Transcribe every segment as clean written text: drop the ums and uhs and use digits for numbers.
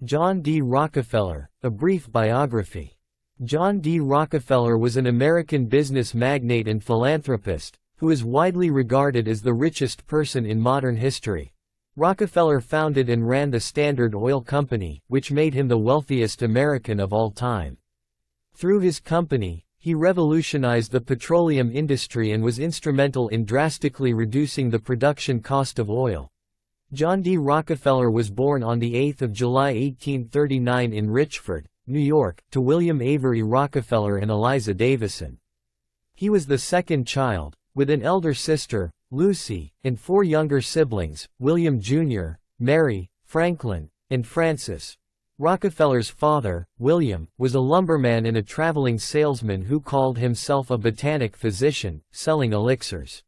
John D. Rockefeller, a brief biography. John D. Rockefeller was an American business magnate and philanthropist, who is widely regarded as the richest person in modern history. Rockefeller founded and ran the Standard Oil Company, which made him the wealthiest American of all time. Through his company, he revolutionized the petroleum industry and was instrumental in drastically reducing the production cost of oil. John D. Rockefeller was born on 8 July 1839 in Richford, New York, to William Avery Rockefeller and Eliza Davison. He was the second child, with an elder sister, Lucy, and 4 younger siblings, William Jr., Mary, Franklin, and Francis. Rockefeller's father, William, was a lumberman and a traveling salesman who called himself a botanic physician, selling elixirs.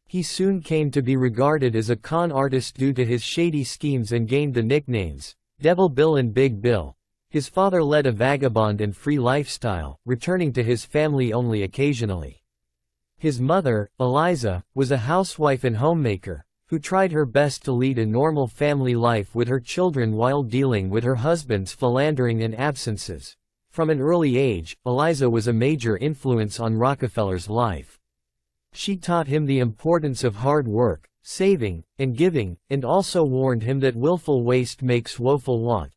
He soon came to be regarded as a con artist due to his shady schemes and gained the nicknames, Devil Bill and Big Bill. His father led a vagabond and free lifestyle, returning to his family only occasionally. His mother, Eliza, was a housewife and homemaker, who tried her best to lead a normal family life with her children while dealing with her husband's philandering and absences. From an early age, Eliza was a major influence on Rockefeller's life. She taught him the importance of hard work, saving, and giving, and also warned him that willful waste makes woeful want.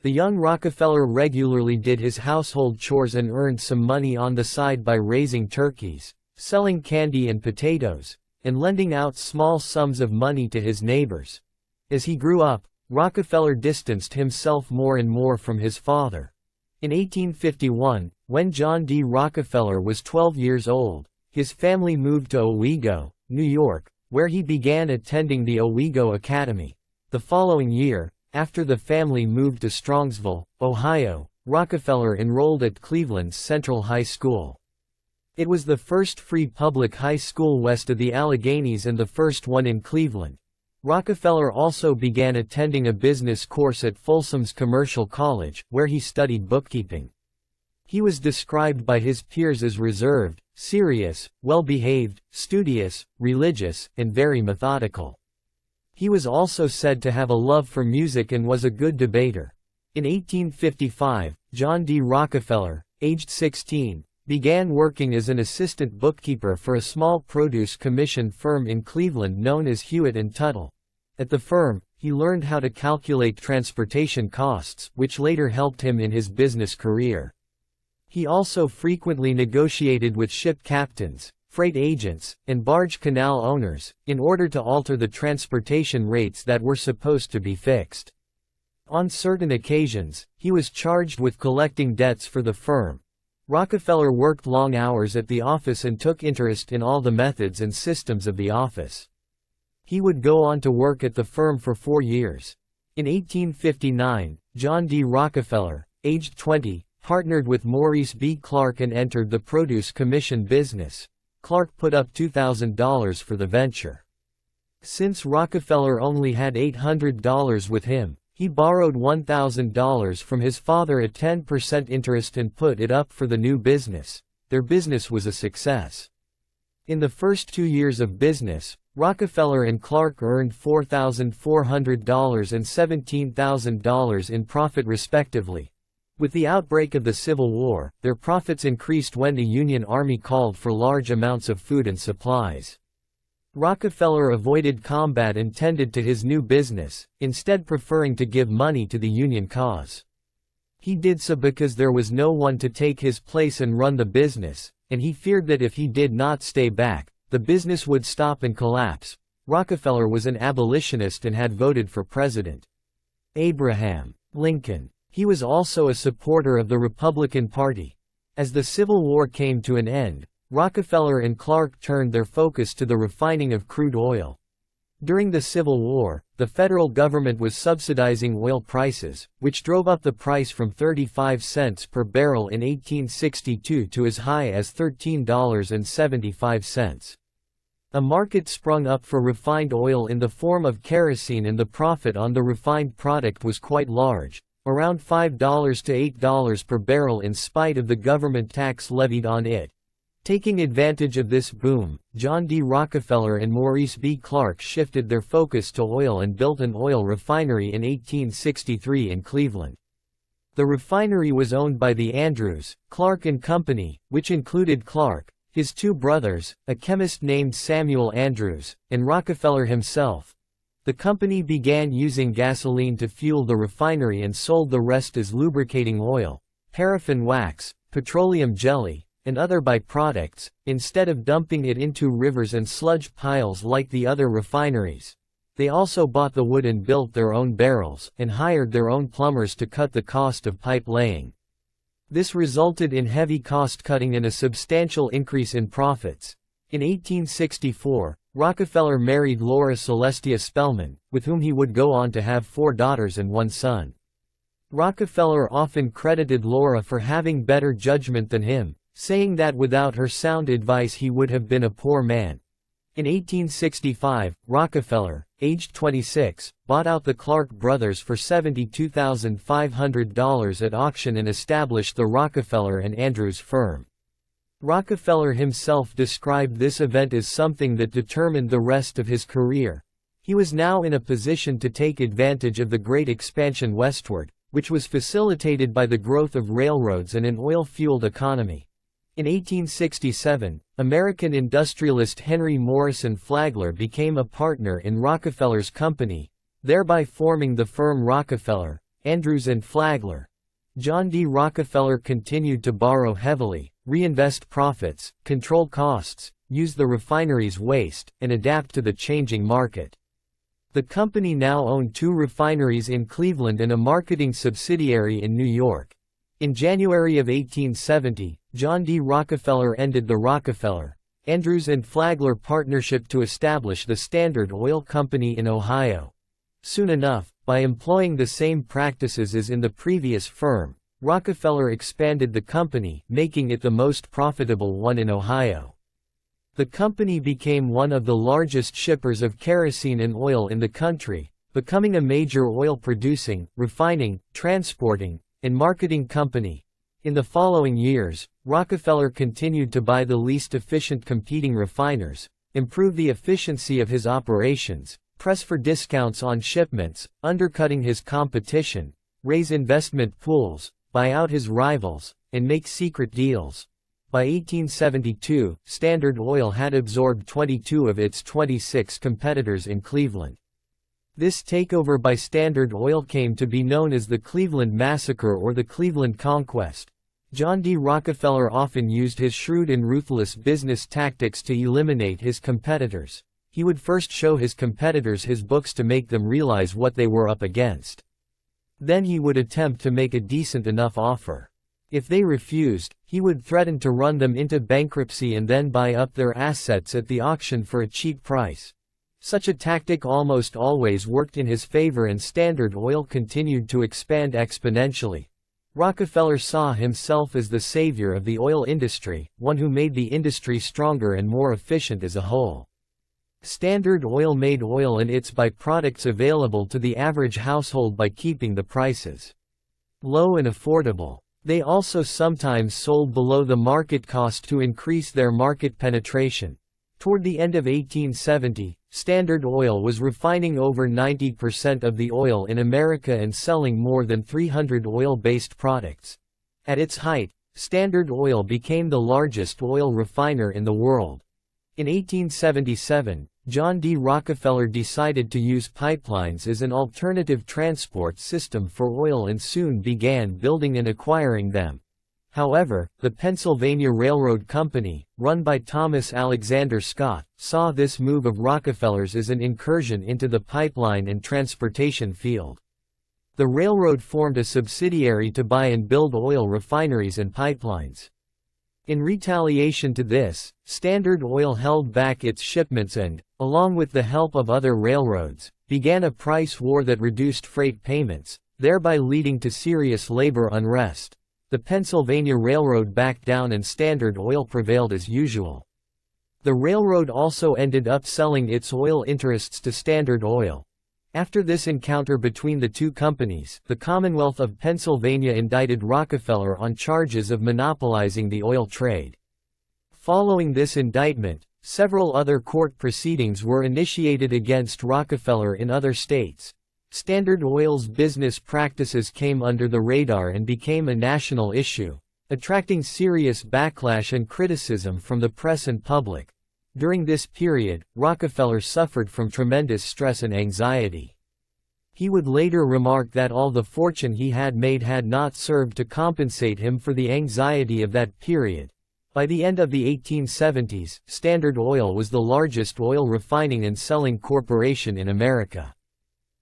The young Rockefeller regularly did his household chores and earned some money on the side by raising turkeys, selling candy and potatoes, and lending out small sums of money to his neighbors. As he grew up, Rockefeller distanced himself more and more from his father. In 1851, when John D. Rockefeller was 12 years old, his family moved to Owego, New York, where he began attending the Owego Academy. The following year, after the family moved to Strongsville, Ohio, Rockefeller enrolled at Cleveland's Central High School. It was the first free public high school west of the Alleghenies and the first one in Cleveland. Rockefeller also began attending a business course at Folsom's Commercial College, where he studied bookkeeping. He was described by his peers as reserved, serious, well-behaved, studious, religious, and very methodical. He was also said to have a love for music and was a good debater. In 1855, John D. Rockefeller, aged 16, began working as an assistant bookkeeper for a small produce commission firm in Cleveland known as Hewitt & Tuttle. At the firm, he learned how to calculate transportation costs, which later helped him in his business career. He also frequently negotiated with ship captains, freight agents, and barge canal owners, in order to alter the transportation rates that were supposed to be fixed. On certain occasions, he was charged with collecting debts for the firm. Rockefeller worked long hours at the office and took interest in all the methods and systems of the office. He would go on to work at the firm for 4 years. In 1859, John D. Rockefeller, aged 20, partnered with Maurice B. Clark and entered the produce commission business. Clark put up $2,000 for the venture. Since Rockefeller only had $800 with him, he borrowed $1,000 from his father at 10% interest and put it up for the new business. Their business was a success. In the first 2 years of business, Rockefeller and Clark earned $4,400 and $17,000 in profit respectively. With the outbreak of the Civil War, their profits increased when the Union Army called for large amounts of food and supplies. Rockefeller avoided combat and tended to his new business, instead preferring to give money to the Union cause. He did so because there was no one to take his place and run the business, and he feared that if he did not stay back, the business would stop and collapse. Rockefeller was an abolitionist and had voted for President Abraham Lincoln. He was also a supporter of the Republican Party. As the Civil War came to an end, Rockefeller and Clark turned their focus to the refining of crude oil. During the Civil War, the federal government was subsidizing oil prices, which drove up the price from 35 cents per barrel in 1862 to as high as $13.75. A market sprung up for refined oil in the form of kerosene, and the profit on the refined product was quite large, around $5 to $8 per barrel in spite of the government tax levied on it. Taking advantage of this boom, John D. Rockefeller and Maurice B. Clark shifted their focus to oil and built an oil refinery in 1863 in Cleveland. The refinery was owned by the Andrews, Clark and Company, which included Clark, his two brothers, a chemist named Samuel Andrews, and Rockefeller himself. The company began using gasoline to fuel the refinery and sold the rest as lubricating oil, paraffin wax, petroleum jelly, and other byproducts, instead of dumping it into rivers and sludge piles like the other refineries. They also bought the wood and built their own barrels, and hired their own plumbers to cut the cost of pipe laying. This resulted in heavy cost cutting and a substantial increase in profits. In 1864, Rockefeller married Laura Celestia Spellman, with whom he would go on to have 4 daughters and 1 son. Rockefeller often credited Laura for having better judgment than him, saying that without her sound advice he would have been a poor man. In 1865, Rockefeller, aged 26, bought out the Clark brothers for $72,500 at auction and established the Rockefeller and Andrews firm. Rockefeller himself described this event as something that determined the rest of his career. He was now in a position to take advantage of the great expansion westward, which was facilitated by the growth of railroads and an oil-fueled economy. In 1867, American industrialist Henry Morrison Flagler became a partner in Rockefeller's company, thereby forming the firm Rockefeller, Andrews and Flagler. John D. Rockefeller continued to borrow heavily, reinvest profits, control costs, use the refinery's waste, and adapt to the changing market. The company now owned 2 refineries in Cleveland and a marketing subsidiary in New York. In January of 1870, John D. Rockefeller ended the Rockefeller, Andrews and Flagler partnership to establish the Standard Oil Company in Ohio. Soon enough, by employing the same practices as in the previous firm, Rockefeller expanded the company, making it the most profitable one in Ohio. The company became one of the largest shippers of kerosene and oil in the country, becoming a major oil-producing, refining, transporting, and marketing company. In the following years, Rockefeller continued to buy the least efficient competing refiners, improve the efficiency of his operations, press for discounts on shipments, undercutting his competition, raise investment pools, buy out his rivals, and make secret deals. By 1872, Standard Oil had absorbed 22 of its 26 competitors in Cleveland. This takeover by Standard Oil came to be known as the Cleveland Massacre or the Cleveland Conquest. John D. Rockefeller often used his shrewd and ruthless business tactics to eliminate his competitors. He would first show his competitors his books to make them realize what they were up against. Then he would attempt to make a decent enough offer. If they refused, he would threaten to run them into bankruptcy and then buy up their assets at the auction for a cheap price. Such a tactic almost always worked in his favor and Standard Oil continued to expand exponentially. Rockefeller saw himself as the savior of the oil industry, one who made the industry stronger and more efficient as a whole. Standard Oil made oil and its byproducts available to the average household by keeping the prices low and affordable. They also sometimes sold below the market cost to increase their market penetration. Toward the end of 1870, Standard Oil was refining over 90% of the oil in America and selling more than 300 oil-based products. At its height, Standard Oil became the largest oil refiner in the world. In 1877, John D. Rockefeller decided to use pipelines as an alternative transport system for oil and soon began building and acquiring them. However, the Pennsylvania Railroad Company, run by Thomas Alexander Scott, saw this move of Rockefeller's as an incursion into the pipeline and transportation field. The railroad formed a subsidiary to buy and build oil refineries and pipelines. In retaliation to this, Standard Oil held back its shipments and, along with the help of other railroads, began a price war that reduced freight payments, thereby leading to serious labor unrest. The Pennsylvania Railroad backed down and Standard Oil prevailed as usual. The railroad also ended up selling its oil interests to Standard Oil. After this encounter between the two companies, the Commonwealth of Pennsylvania indicted Rockefeller on charges of monopolizing the oil trade. Following this indictment, several other court proceedings were initiated against Rockefeller in other states. Standard Oil's business practices came under the radar and became a national issue, attracting serious backlash and criticism from the press and public. During this period, Rockefeller suffered from tremendous stress and anxiety. He would later remark that all the fortune he had made had not served to compensate him for the anxiety of that period. By the end of the 1870s, Standard Oil was the largest oil refining and selling corporation in America.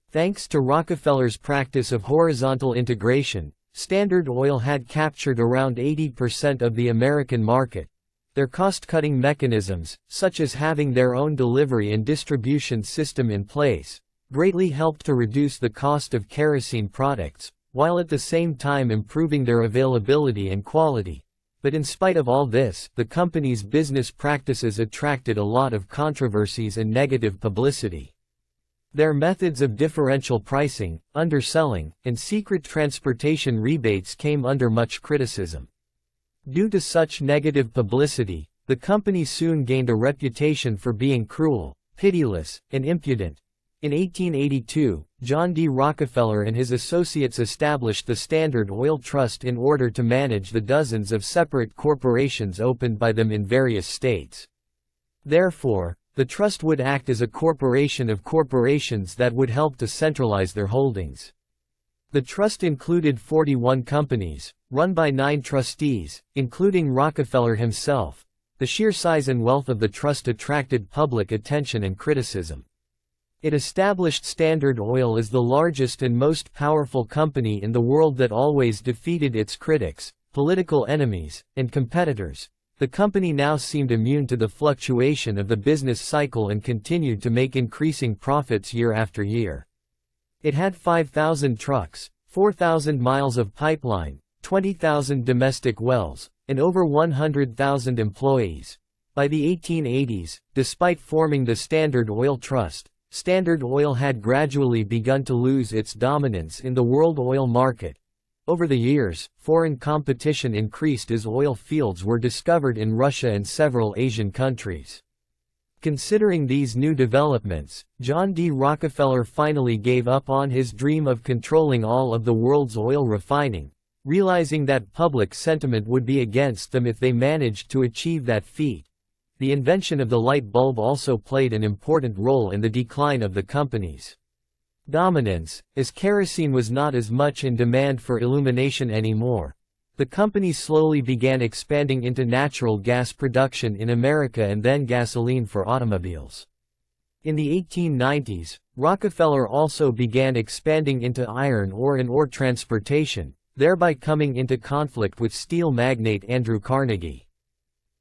Thanks to Rockefeller's practice of horizontal integration, Standard Oil had captured around 80% of the American market. Their cost-cutting mechanisms, such as having their own delivery and distribution system in place, greatly helped to reduce the cost of kerosene products, while at the same time improving their availability and quality. But in spite of all this, the company's business practices attracted a lot of controversies and negative publicity. Their methods of differential pricing, underselling, and secret transportation rebates came under much criticism. Due to such negative publicity, the company soon gained a reputation for being cruel, pitiless, and impudent. In 1882, John D. Rockefeller and his associates established the Standard Oil Trust in order to manage the dozens of separate corporations opened by them in various states. Therefore, the trust would act as a corporation of corporations that would help to centralize their holdings. The trust included 41 companies, run by 9 trustees, including Rockefeller himself. The sheer size and wealth of the trust attracted public attention and criticism. It established Standard Oil as the largest and most powerful company in the world that always defeated its critics, political enemies, and competitors. The company now seemed immune to the fluctuation of the business cycle and continued to make increasing profits year after year. It had 5,000 trucks, 4,000 miles of pipeline, 20,000 domestic wells, and over 100,000 employees. By the 1880s, despite forming the Standard Oil Trust, Standard Oil had gradually begun to lose its dominance in the world oil market. Over the years, foreign competition increased as oil fields were discovered in Russia and several Asian countries. Considering these new developments, John D. Rockefeller finally gave up on his dream of controlling all of the world's oil refining, realizing that public sentiment would be against them if they managed to achieve that feat. The invention of the light bulb also played an important role in the decline of the company's dominance, as kerosene was not as much in demand for illumination anymore. The company slowly began expanding into natural gas production in America and then gasoline for automobiles. In the 1890s, Rockefeller also began expanding into iron ore and ore transportation, thereby coming into conflict with steel magnate Andrew Carnegie.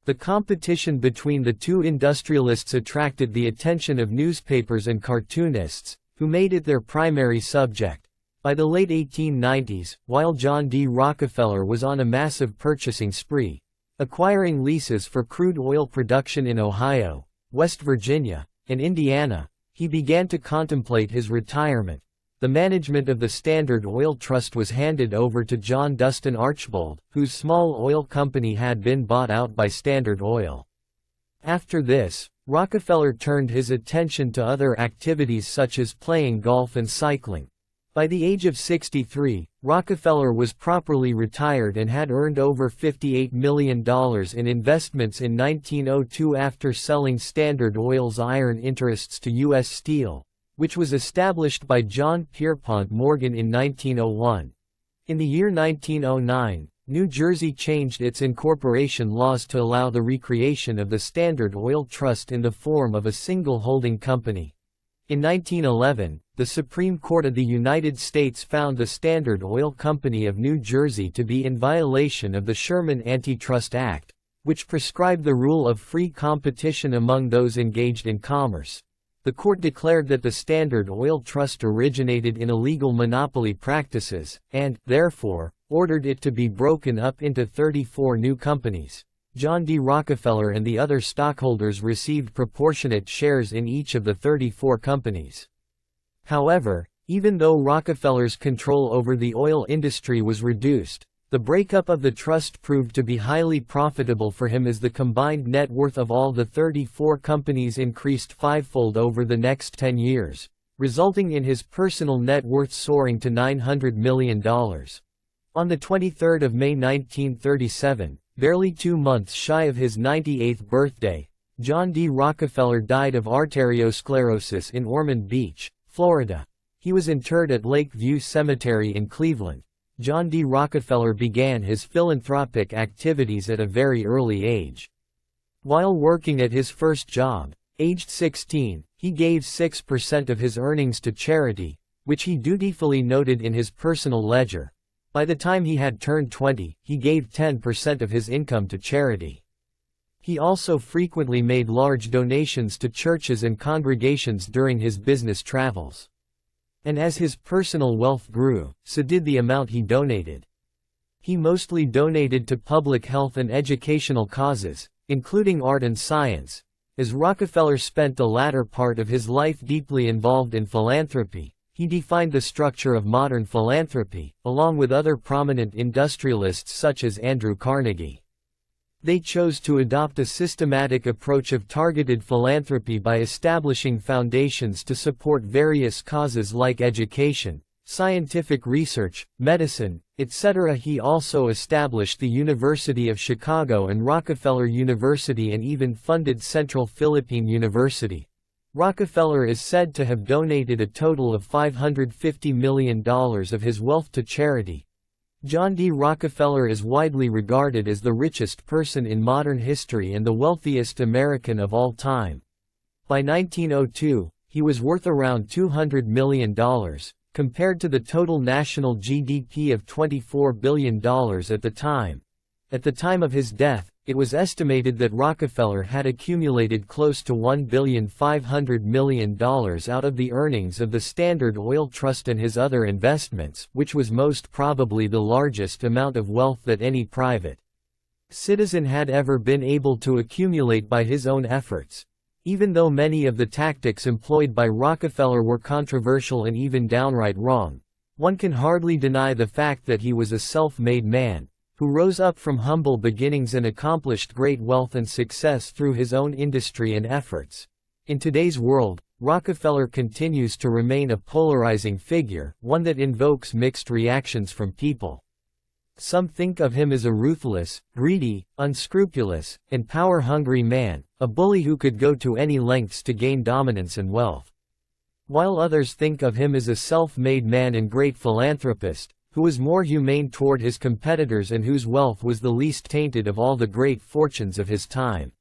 The competition between the two industrialists attracted the attention of newspapers and cartoonists, who made it their primary subject. By the late 1890s, while John D. Rockefeller was on a massive purchasing spree, acquiring leases for crude oil production in Ohio, West Virginia, and Indiana, he began to contemplate his retirement. The management of the Standard Oil Trust was handed over to John Dustin Archbold, whose small oil company had been bought out by Standard Oil. After this, Rockefeller turned his attention to other activities such as playing golf and cycling. By the age of 63, Rockefeller was properly retired and had earned over $58 million in investments in 1902 after selling Standard Oil's iron interests to U.S. Steel, which was established by John Pierpont Morgan in 1901. In the year 1909, New Jersey changed its incorporation laws to allow the recreation of the Standard Oil Trust in the form of a single holding company. In 1911, the Supreme Court of the United States found the Standard Oil Company of New Jersey to be in violation of the Sherman Antitrust Act, which prescribed the rule of free competition among those engaged in commerce. The court declared that the Standard Oil Trust originated in illegal monopoly practices, and, therefore, ordered it to be broken up into 34 new companies. John D. Rockefeller and the other stockholders received proportionate shares in each of the 34 companies. However, even though Rockefeller's control over the oil industry was reduced, The breakup of the trust proved to be highly profitable for him as the combined net worth of all the 34 companies increased fivefold over the next 10 years, resulting in his personal net worth soaring to $900 million. On the 23rd of May 1937, barely 2 months shy of his 98th birthday, John D. Rockefeller died of arteriosclerosis in Ormond Beach, Florida. He was interred at Lakeview Cemetery in Cleveland. John D. Rockefeller began his philanthropic activities at a very early age. While working at his first job, aged 16, he gave 6% of his earnings to charity, which he dutifully noted in his personal ledger. By the time he had turned 20, he gave 10% of his income to charity. He also frequently made large donations to churches and congregations during his business travels. And as his personal wealth grew, so did the amount he donated. He mostly donated to public health and educational causes, including art and science. As Rockefeller spent the latter part of his life deeply involved in philanthropy, he defined the structure of modern philanthropy, along with other prominent industrialists such as Andrew Carnegie. They chose to adopt a systematic approach of targeted philanthropy by establishing foundations to support various causes like education, scientific research, medicine, etc. He also established the University of Chicago and Rockefeller University and even funded Central Philippine University. Rockefeller is said to have donated a total of $550 million of his wealth to charity. John D. Rockefeller is widely regarded as the richest person in modern history and the wealthiest American of all time. By 1902, he was worth around $200 million, compared to the total national GDP of $24 billion at the time. At the time of his death, it was estimated that Rockefeller had accumulated close to $1,500 million out of the earnings of the Standard Oil Trust and his other investments, which was most probably the largest amount of wealth that any private citizen had ever been able to accumulate by his own efforts. Even though many of the tactics employed by Rockefeller were controversial and even downright wrong, one can hardly deny the fact that he was a self-made man, who rose up from humble beginnings and accomplished great wealth and success through his own industry and efforts. In today's world, Rockefeller continues to remain a polarizing figure, one that invokes mixed reactions from people. Some think of him as a ruthless, greedy, unscrupulous, and power-hungry man, a bully who could go to any lengths to gain dominance and wealth. While others think of him as a self-made man and great philanthropist, who was more humane toward his competitors and whose wealth was the least tainted of all the great fortunes of his time.